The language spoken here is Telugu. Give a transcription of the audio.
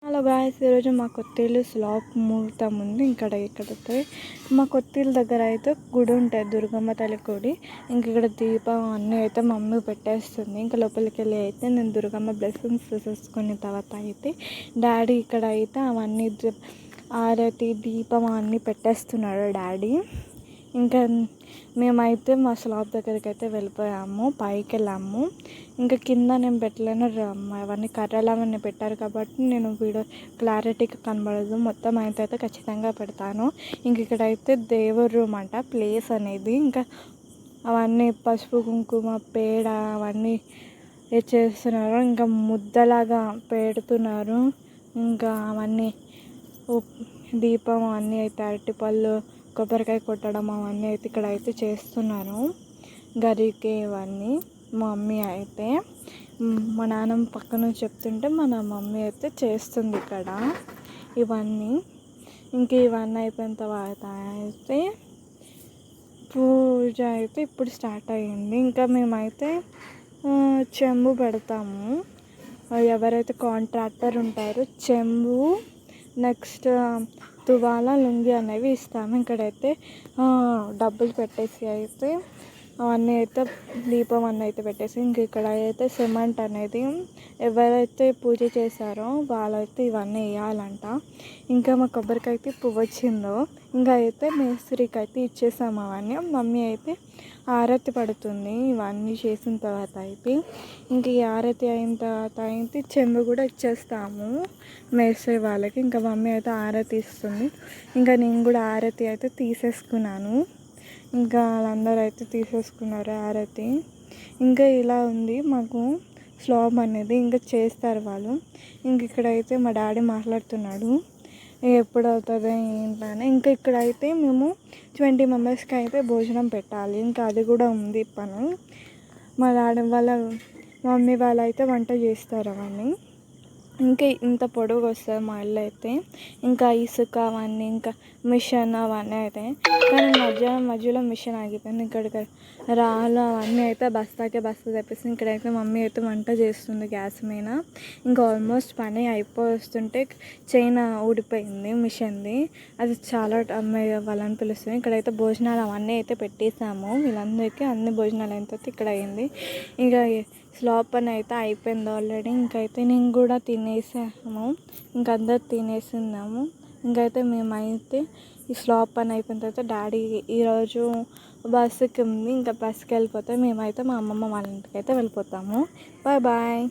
హలో గాయ్స్, ఈరోజు మా కొత్తిల్లు స్లాబ్ ముహూర్తం ఉంది. ఇక్కడ మా కొత్తిల్లు దగ్గర అయితే గుడి ఉంటుంది, దుర్గమ్మ తల్లి గుడి. ఇక్కడ దీపం అన్నీ అయితే మమ్మీ పెట్టేస్తుంది. ఇంకా లోపలికి వెళ్ళి అయితే నేను దుర్గమ్మ బ్లెస్సింగ్స్ తీసేసుకున్న తర్వాత అయితే డాడీ ఇక్కడ అయితే అవన్నీ ఆరతి దీపం అన్నీ పెట్టేస్తున్నాడు డాడీ. ఇంకా మేమైతే మా స్లాబ్ దగ్గరికి అయితే వెళ్ళిపోయాము, పైకి వెళ్ళాము. ఇంకా కింద నేను పెట్టలేను, అవన్నీ కర్రలు అవన్నీ పెట్టారు కాబట్టి నేను వీడియో క్లారిటీగా కనబడదు. మొత్తం అయితే ఖచ్చితంగా పెడతాను. ఇంక ఇక్కడైతే దేవుడి రూమ్ అంట ప్లేస్ అనేది. ఇంకా అవన్నీ పసుపు కుంకుమ పేడ అవన్నీ చేస్తున్నారు. ఇంకా ముద్దలాగా పెడుతున్నారు. ఇంకా అవన్నీ దీపం అన్నీ అయితే అరటిపళ్ళు కొబ్బరికాయ కొట్టడం అవన్నీ అయితే ఇక్కడ అయితే చేస్తున్నారు. గరికి ఇవన్నీ మా మమ్మీ అయితే, మా నాన్నమ్మ పక్కన చెప్తుంటే మన మమ్మీ అయితే చేస్తుంది ఇక్కడ ఇవన్నీ. ఇంక ఇవన్నీ అయిపోయిన తర్వాత అయితే పూజ అయితే ఇప్పుడు స్టార్ట్ అయ్యింది. ఇంకా మేమైతే చెంబు పెడతాము. ఎవరైతే కాంట్రాక్టర్ ఉంటారో చెంబు, నెక్స్ట్ తువాల లుంగి అనేవి ఇస్తాము. ఇక్కడైతే డబ్బులు పెట్టేసి అయితే అవన్నీ అయితే దీపం అన్నీ అయితే పెట్టేసి ఇంక ఇక్కడ అయితే సిమెంట్ అనేది ఎవరైతే పూజ చేశారో వాళ్ళైతే ఇవన్నీ వేయాలంట. ఇంకా మా కొబ్బరికి అయితే పువ్వు వచ్చిందో ఇంకా అయితే మేస్త్రికి అయితే ఇచ్చేసాము అవన్నీ. మమ్మీ అయితే ఆరతి పడుతుంది ఇవన్నీ చేసిన తర్వాత అయితే. ఇంక ఈ ఆరతి అయిన తర్వాత అయితే చెంబు కూడా ఇచ్చేస్తాము మేస్త్రి వాళ్ళకి. ఇంకా మమ్మీ అయితే ఆరతి ఇస్తుంది. ఇంకా నేను కూడా ఆరతి అయితే తీసేసుకున్నాను. ఇంకా వాళ్ళందరూ అయితే తీసేసుకున్నారు ఆరతి. ఇంకా ఇలా ఉంది మాకు స్లాబ్ అనేది, ఇంకా చేస్తారు వాళ్ళు. ఇంక ఇక్కడైతే మా డాడీ మాట్లాడుతున్నాడు ఎప్పుడు అవుతుందో ఏంటని. ఇంకా ఇక్కడైతే మేము 20 మెంబర్స్కి అయితే భోజనం పెట్టాలి. ఇంకా అది కూడా ఉంది పని. మా డాడీ వాళ్ళ మమ్మీ వాళ్ళు అయితే వంట చేస్తారు అవన్నీ. ఇంకా ఇంత పొడుగు వస్తుంది మా ఇల్లు అయితే. ఇంకా ఇసుక అవన్నీ ఇంకా మిషన్ అవన్నీ అయితే, కానీ మధ్యలో మిషన్ ఆగిపోయింది. ఇక్కడ రాళ్ళు అవన్నీ అయితే బస్తా తెప్పిస్తుంది. ఇక్కడైతే మమ్మీ అయితే వంట చేస్తుంది గ్యాస్ మీద. ఇంకా ఆల్మోస్ట్ పని అయిపోతుంటే చైన్ ఊడిపోయింది మిషన్ది, అది చాలా వాళ్ళని పిలుస్తుంది. ఇక్కడైతే భోజనాలు అవన్నీ అయితే పెట్టేసాము వీళ్ళందరికీ. అన్ని భోజనాలు అయిన తర్వాత ఇక్కడ అయింది. ఇంకా స్లాబ్ పని అయితే అయిపోయింది ఆల్రెడీ. ఇంకైతే నేను కూడా తినేసాము, ఇంకా అందరు తినేసినాము. ఇంకైతే మేమైతే ఈ స్లాబ్ పని అయిపోయిన తర్వాత డాడీ ఈరోజు బస్సుకి ఉంది, ఇంకా బస్సుకి వెళ్ళిపోతే మేమైతే మా అమ్మమ్మ వాళ్ళ ఇంటికి అయితే వెళ్ళిపోతాము. Bye bye.